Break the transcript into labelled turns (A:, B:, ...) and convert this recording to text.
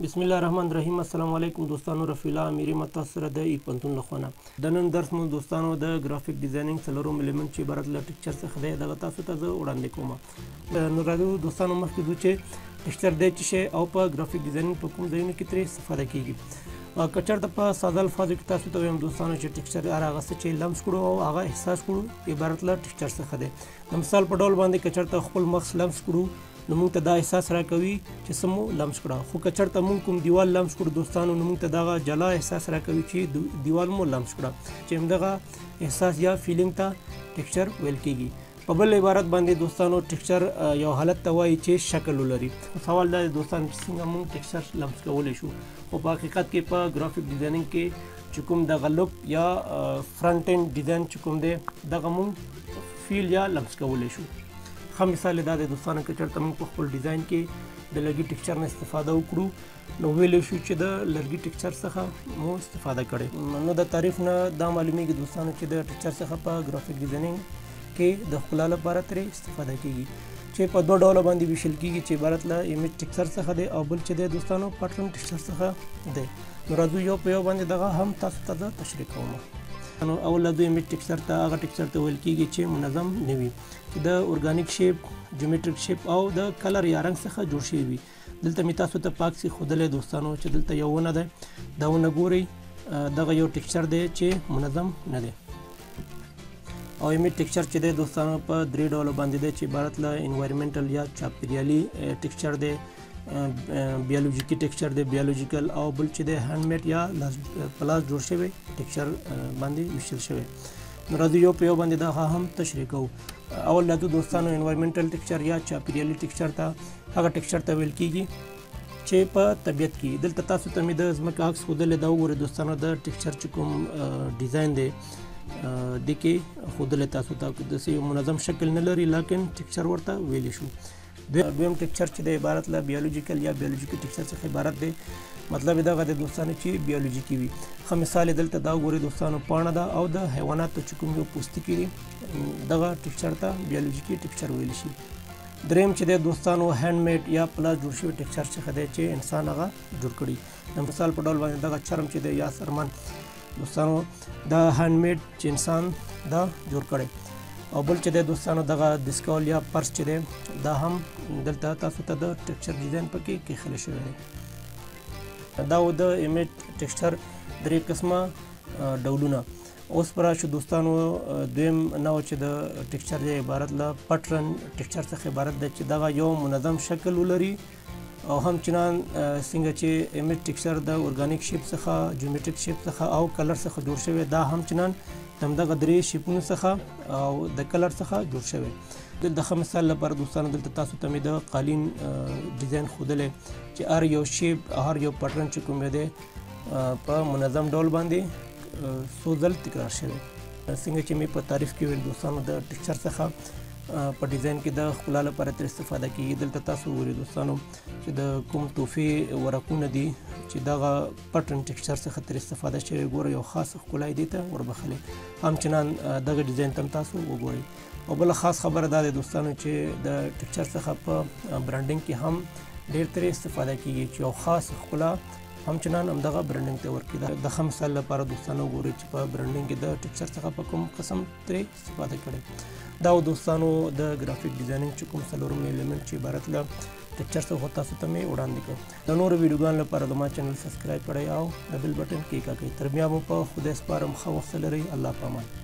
A: بسم الله الرحمن الرحیم. السلام علیکم دوستانو، رفیع الله امیری متاسو سره د پوهنتون له خوا نه د نن درس مو دوستانو د ګرافیک ډیزاینینګ څلورم الیمنټ چې عبارت له ټیکچر څخه دی دغه تاسو ته زه وړاندې کوم. نو راځو دوستانو مخکې ځو چې ټیکچر دی څه شی او په ګرافیک ډیزاینینګ په کوم ځایونو کې ترې استفاده کیږي. که چېرته په ساده الفاظو کې تاسو ته وایم دوستانو چې ټیکچر هر هغه څه چې لمس کړو او هغه احساس کړو عبارت له ټیکچر څخه دی. د مثال په ډول باندې که چېرته خپل مغز لمس کړو نو موږ ته دا احساس راکوي چې څه مو لمس کړه. خو که چېرته موږ کوم دیوال لمس کړو دوستانو نو موږ ته دغه جلا احساس راکوي چې دیوال مو لمس کړه، چې همدغه احساس یا فیلینګ ته ټیکچر ویل کیږي. په بل عبارت باندې دوستانو ټیکچر یو حالت ته وایي چې شکل ولري. سوال دا دی دوستانو چې څنګه موږ ټیکچر لمس کولی شو. خو په حقیقت کې په ګرافیک ډیزاینینګ کې چې کوم دغه لوک یا فرنټ اینډ ډیزاین چې کوم دی دغه موږ فیل یا لمس کولی شو. ښه مثال دا دی دوستانو که چېرته موږ په خپل ډیزاین کې د لرګي ټیکچر نه استفاده وکړو نو ویلی شو چې د لرګي ټیکچر څخه مو استفاده کړې. نو د تعریف نه دا معلومیږي دوستانو چې د ټیکچر څخه په ګرافیک ډیزاینینګ کې د ښکلا لپاره ترې استفاده کیږي چې په دوه ډوله باندې ویشل کیږي چې عبارت له ایمیج ټیکچر څخه دی او بل چې دی دوستانو پټرن ټیکچر څخه دی. نو راځو یو په یو باندې دغه هم تاسو ته زه تشریح کوم. نو اول د ایمیج ټیکچر ته هغه ټیکچر ته ویل کیږي چې منظم نه وي، چې د ارګانیک شیپ، جیومیټریک شیپ او د کلر یا رنګ څخه جوړ شوی وي. دلته مې تاسو ته پاک سي ښودلی دوستانو چې دلته یو ونه دی، دا ونه ګورئ دغه یو ټیکچر دی چې منظم نه دی. او ایمیج ټیکچر چې دی دوستانو په درې ډوله باندې دی چې عبارت له انوایرمنټل یا چاپیریالي ټیکچر دی، بیولوژیکي ټیکچر دی بیولوژیکل، او بل چې دی هینډ میډ یا په لاس جوړ شوی ټیکچر باندې ویشل شوی. نو راځو یو په یو باندې دا هم تشریح کوو. اول راځو دوستانو انوایرمنټل ټیکچر یا چاپیریالي ټیکچر ته. هغه ټیکچر ته ویل کیږي چې په طبیعت کې دلته تاسو ته مې د ځمکې عکس ښودلی دا وګورئ دوستانو د ټیکچر چې کوم ډیزاین دی دې کې ښودلی تاسو ته داسې یو منظم شکل نه لري لیکن ټیکچر ورته ویلی شو. دویم ټیکچر چې دی عبارت له بیولوژیکل یا بیولوژیکي ټیکچر څخه عبارت دی. مطلب یې دغه دی دوستانو چې بیولوژیکي وي. ښه مثال یې دلته دا وګورئ دوستانو پاڼه ده او د حیواناتو چې کوم یو پوستکي دي دغه ټیکچر ته بیولوژیکي ټیکچر ویلی شي. دریم چې دی دوستانو هینډ میډ یا په لاس جوړ شوی ټیکچر څخه دی چې انسان هغه جوړ کړي. د مثال په ډول باندې دغه چرم چې دی یا سرمن دوستانو دا هینډ میډ چې انسان دا جوړ کړی. او بل چې دی دوستانو دغه دسکول یا پرس چې دی دا هم دلته تاسو ته د ټیکچر ډیزاین پکې کیښلی شوی دی. دا و د ایمیج ټیکچر درې قسمه ډولونه. اوس به راشو دوستانو دویم نوع چې د ټیکچر دی عبارت له پټرن ټیکچر څخه عبارت دی چې دغه یو منظم شکل ولري او همچنان څنګه چې ایمیج ټیکچر د ارګانیک شیپ څخه، جیومیټریک شیپ څخه او کلر څخه جوړ شوی دا همچنان همدغه درې شیپونو څخه او د کلر څخه جوړ شوی. د ښه مثال لپاره دوستانو دلته تاسو ته مې د قالین ډیزاین ښودلی چې هر یو شیپ هر یو پټرن چې کوم دی په منظم ډول باندې څو ځل تکرار شوی. څنګه چې مې په تعریف کې ویل دوستانو د ټیکچر څخه په ډیزاین کې د ښکلا لپاره ترې استفاده کیږي. دلته تاسو وګورئ دوستانو چې د کوم تحفې ورقونه دي چې دغه پټرن ټیکچر څخه ترې استفاده شوی ګوره یو خاص ښکلا یې دې ته وربخلی. همچنان دغه ډیزاین ته هم تاسو وګورئ. او بله خاص خبره دا دی دوستانو چې د ټیکچر څخه په برانډینګ کې هم ډېر ترې استفاده کیږي چې یو خاص ښکلا همچنان همدغه برانډینګ ته ورکړي. د ښه مثال لپاره دوستانو وګورئ چې په برانډینګ کې د ټیکچر څخه په کوم قسم ترې استفاده کړې. دا و دوستانو د ګرافیک ډیزاینینګ چې کوم څلورم ایلیمنټ چې عبارت له ټیکچر څخه تاسو ته مې وړاندې کړ. د نورو ویډیوګانو لپاره زما چینل سبسکرایب کړئ او د بیل بټن کلیک کړئ. تر بیا مو په خدای سپارم. ښه وخت لرئ. الله پامان.